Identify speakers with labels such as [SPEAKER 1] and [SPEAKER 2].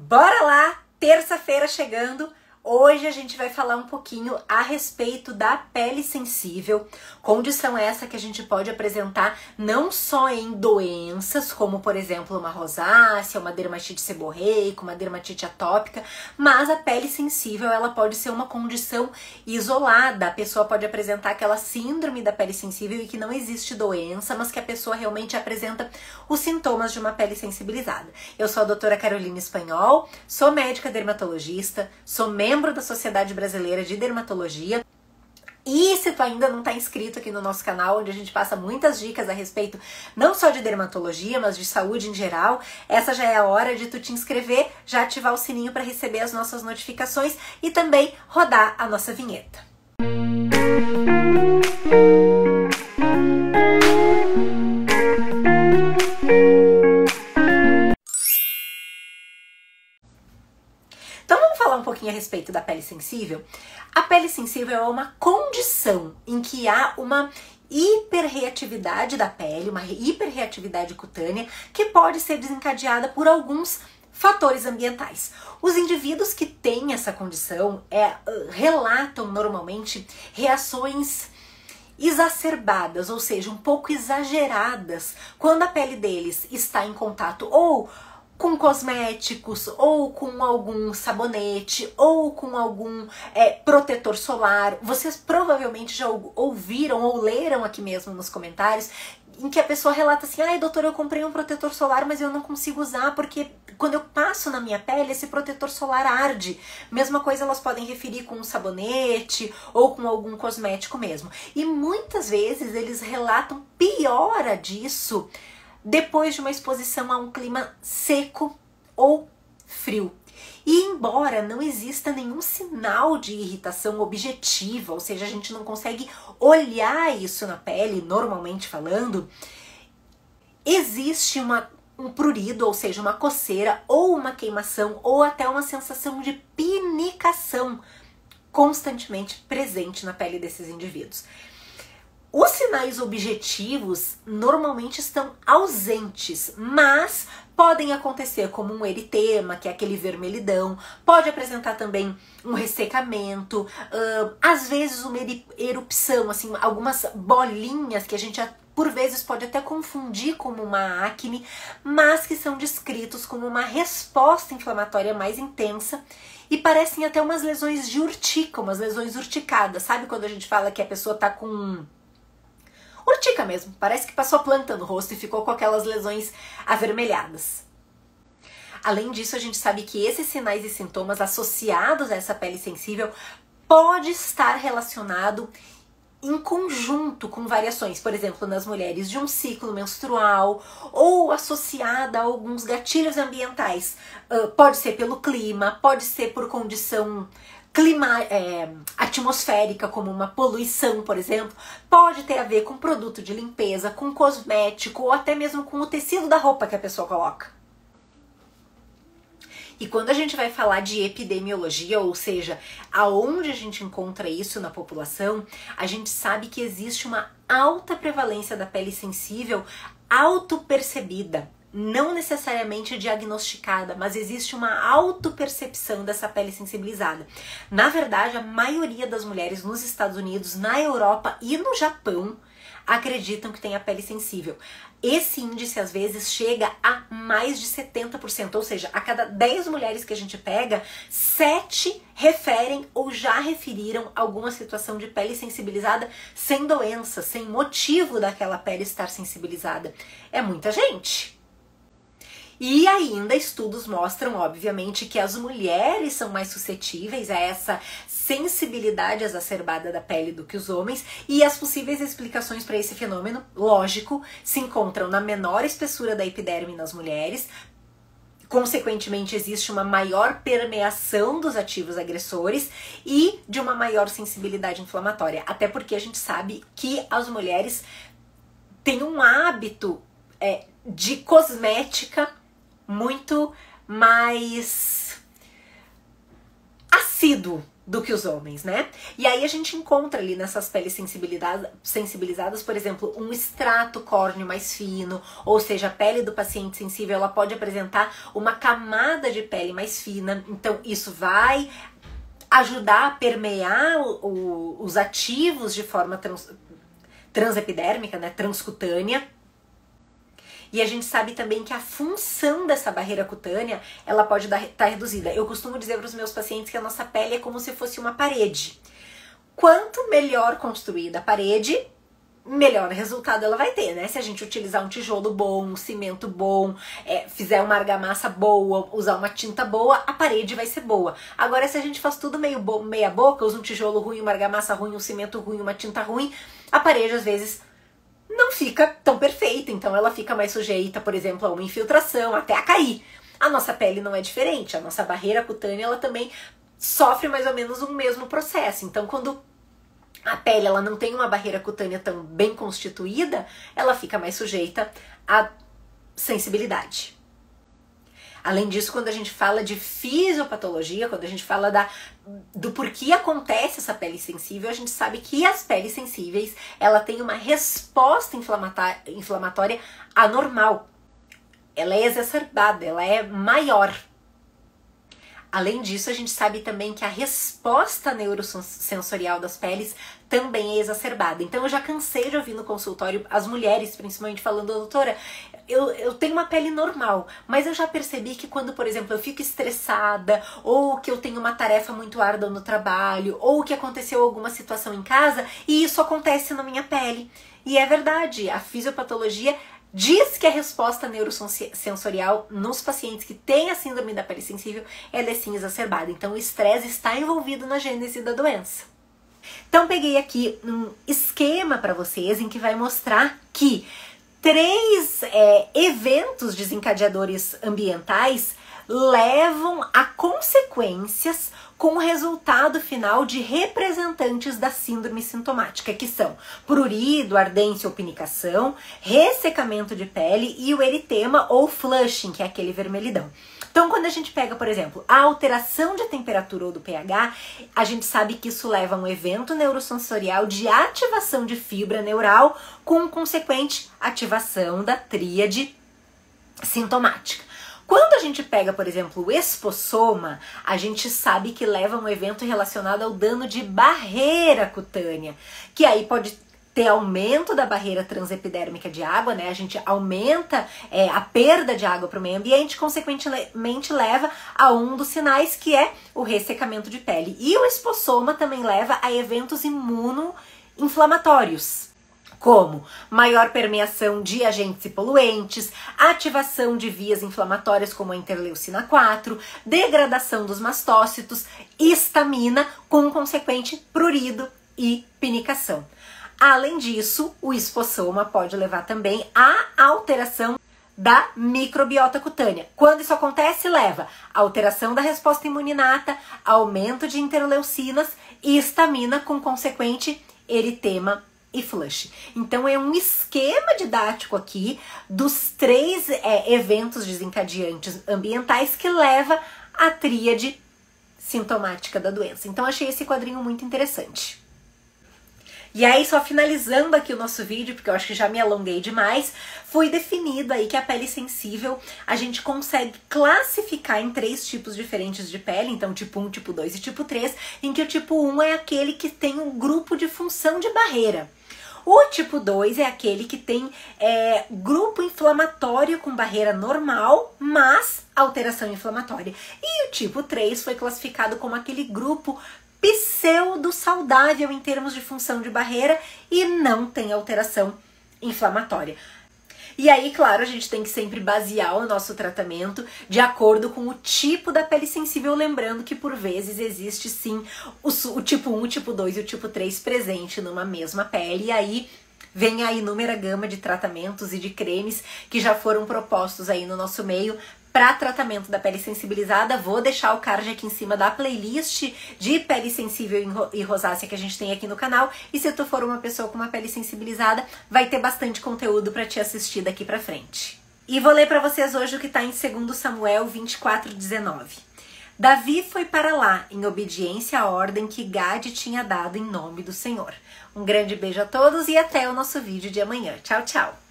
[SPEAKER 1] Bora lá, terça-feira chegando. Hoje a gente vai falar um pouquinho a respeito da pele sensível, condição essa que a gente pode apresentar não só em doenças, como por exemplo uma rosácea, uma dermatite seborreica, uma dermatite atópica, mas a pele sensível ela pode ser uma condição isolada. A pessoa pode apresentar aquela síndrome da pele sensível e que não existe doença, mas que a pessoa realmente apresenta os sintomas de uma pele sensibilizada. Eu sou a doutora Carolina Espanhol, sou médica dermatologista, sou membro da Sociedade Brasileira de Dermatologia. E se tu ainda não está inscrito aqui no nosso canal, onde a gente passa muitas dicas a respeito não só de dermatologia, mas de saúde em geral, essa já é a hora de tu te inscrever, já ativar o sininho para receber as nossas notificações e também rodar a nossa vinheta. Então vamos falar um pouquinho a respeito da pele sensível? A pele sensível é uma condição em que há uma hiperreatividade da pele, uma hiperreatividade cutânea que pode ser desencadeada por alguns fatores ambientais. Os indivíduos que têm essa condição relatam normalmente reações exacerbadas, ou seja, um pouco exageradas, quando a pele deles está em contato ou com cosméticos, ou com algum sabonete, ou com algum protetor solar. Vocês provavelmente já ouviram ou leram aqui mesmo nos comentários em que a pessoa relata assim: ai doutora, eu comprei um protetor solar, mas eu não consigo usar porque quando eu passo na minha pele, esse protetor solar arde. Mesma coisa elas podem referir com um sabonete ou com algum cosmético mesmo. E muitas vezes eles relatam piora disso depois de uma exposição a um clima seco ou frio. E embora não exista nenhum sinal de irritação objetiva, ou seja, a gente não consegue olhar isso na pele, normalmente falando, existe um prurido, ou seja, uma coceira, ou uma queimação, ou até uma sensação de pinicação constantemente presente na pele desses indivíduos. Os sinais objetivos normalmente estão ausentes, mas podem acontecer como um eritema, que é aquele vermelhidão, pode apresentar também um ressecamento, às vezes uma erupção, assim, algumas bolinhas que a gente por vezes pode até confundir como uma acne, mas que são descritos como uma resposta inflamatória mais intensa e parecem até umas lesões de urtica, umas lesões urticadas. Sabe quando a gente fala que a pessoa tá com urtica mesmo, parece que passou planta no rosto e ficou com aquelas lesões avermelhadas. Além disso, a gente sabe que esses sinais e sintomas associados a essa pele sensível pode estar relacionado em conjunto com variações, por exemplo, nas mulheres de um ciclo menstrual ou associada a alguns gatilhos ambientais. Pode ser pelo clima, pode ser por condição atmosférica, como uma poluição, por exemplo, pode ter a ver com produto de limpeza, com cosmético ou até mesmo com o tecido da roupa que a pessoa coloca. E quando a gente vai falar de epidemiologia, ou seja, aonde a gente encontra isso na população, a gente sabe que existe uma alta prevalência da pele sensível autopercebida. Não necessariamente diagnosticada, mas existe uma autopercepção dessa pele sensibilizada. Na verdade, a maioria das mulheres nos Estados Unidos, na Europa e no Japão acreditam que tem a pele sensível. Esse índice às vezes chega a mais de 70%, ou seja, a cada 10 mulheres que a gente pega, 7 referem ou já referiram alguma situação de pele sensibilizada sem doença, sem motivo daquela pele estar sensibilizada. É muita gente. E ainda estudos mostram, obviamente, que as mulheres são mais suscetíveis a essa sensibilidade exacerbada da pele do que os homens, e as possíveis explicações para esse fenômeno, lógico, se encontram na menor espessura da epiderme nas mulheres. Consequentemente, existe uma maior permeação dos ativos agressores e de uma maior sensibilidade inflamatória. Até porque a gente sabe que as mulheres têm um hábito de cosmética muito mais assíduo do que os homens, né? E aí a gente encontra ali nessas peles sensibilizadas, por exemplo, um extrato córneo mais fino, ou seja, a pele do paciente sensível ela pode apresentar uma camada de pele mais fina, então isso vai ajudar a permear os ativos de forma transepidérmica, né, transcutânea. E a gente sabe também que a função dessa barreira cutânea, ela pode estar reduzida. Eu costumo dizer para os meus pacientes que a nossa pele é como se fosse uma parede. Quanto melhor construída a parede, melhor resultado ela vai ter, né? Se a gente utilizar um tijolo bom, um cimento bom, fizer uma argamassa boa, usar uma tinta boa, a parede vai ser boa. Agora, se a gente faz tudo meia boca, usa um tijolo ruim, uma argamassa ruim, um cimento ruim, uma tinta ruim, a parede às vezes não fica tão perfeita, então ela fica mais sujeita, por exemplo, a uma infiltração, até a cair. A nossa pele não é diferente, a nossa barreira cutânea ela também sofre mais ou menos o mesmo processo. Então, quando a pele ela não tem uma barreira cutânea tão bem constituída, ela fica mais sujeita à sensibilidade. Além disso, quando a gente fala de fisiopatologia, quando a gente fala do porquê acontece essa pele sensível, a gente sabe que as peles sensíveis, ela tem uma resposta inflamatória anormal. Ela é exacerbada, ela é maior. Além disso, a gente sabe também que a resposta neurosensorial das peles também é exacerbada. Então eu já cansei de ouvir no consultório as mulheres, principalmente, falando: doutora, eu tenho uma pele normal, mas eu já percebi que quando, por exemplo, eu fico estressada, ou que eu tenho uma tarefa muito árdua no trabalho, ou que aconteceu alguma situação em casa, e isso acontece na minha pele. E é verdade, a fisiopatologia diz que a resposta neurosensorial nos pacientes que têm a síndrome da pele sensível, ela é sim exacerbada. Então o estresse está envolvido na gênese da doença. Então peguei aqui um esquema para vocês em que vai mostrar que 3 eventos desencadeadores ambientais levam a consequências com o resultado final de representantes da síndrome sintomática, que são prurido, ardência ou pinicação, ressecamento de pele e o eritema ou flushing, que é aquele vermelhidão. Então, quando a gente pega, por exemplo, a alteração de temperatura ou do pH, a gente sabe que isso leva a um evento neurosensorial de ativação de fibra neural com consequente ativação da tríade sintomática. Quando a gente pega, por exemplo, o espossoma, a gente sabe que leva a um evento relacionado ao dano de barreira cutânea, que aí pode ter aumento da barreira transepidérmica de água, né? A gente aumenta a perda de água para o meio ambiente, consequentemente leva a um dos sinais, que é o ressecamento de pele. E o espossoma também leva a eventos imunoinflamatórios, como maior permeação de agentes e poluentes, ativação de vias inflamatórias como a interleucina 4, degradação dos mastócitos, histamina, com consequente prurido e pinicação. Além disso, o espossoma pode levar também à alteração da microbiota cutânea. Quando isso acontece, leva a alteração da resposta imunina, aumento de interleucinas e histamina, com consequente eritema e flush. Então é um esquema didático aqui dos 3 eventos desencadeantes ambientais que leva à tríade sintomática da doença. Então achei esse quadrinho muito interessante. E aí, só finalizando aqui o nosso vídeo, porque eu acho que já me alonguei demais, foi definido aí que a pele sensível a gente consegue classificar em 3 tipos diferentes de pele, então tipo 1, tipo 2 e tipo 3, em que o tipo 1 é aquele que tem um grupo de função de barreira. O tipo 2 é aquele que tem grupo inflamatório com barreira normal, mas alteração inflamatória. E o tipo 3 foi classificado como aquele grupo pseudo-saudável em termos de função de barreira e não tem alteração inflamatória. E aí, claro, a gente tem que sempre basear o nosso tratamento de acordo com o tipo da pele sensível, lembrando que por vezes existe sim o tipo 1, o tipo 2 e o tipo 3 presente numa mesma pele, e aí vem a inúmera gama de tratamentos e de cremes que já foram propostos aí no nosso meio para tratamento da pele sensibilizada. Vou deixar o card aqui em cima da playlist de pele sensível e rosácea que a gente tem aqui no canal. E se tu for uma pessoa com uma pele sensibilizada, vai ter bastante conteúdo para te assistir daqui pra frente. E vou ler para vocês hoje o que está em 2 Samuel 24:19. Davi foi para lá, em obediência à ordem que Gade tinha dado em nome do Senhor. Um grande beijo a todos e até o nosso vídeo de amanhã. Tchau, tchau!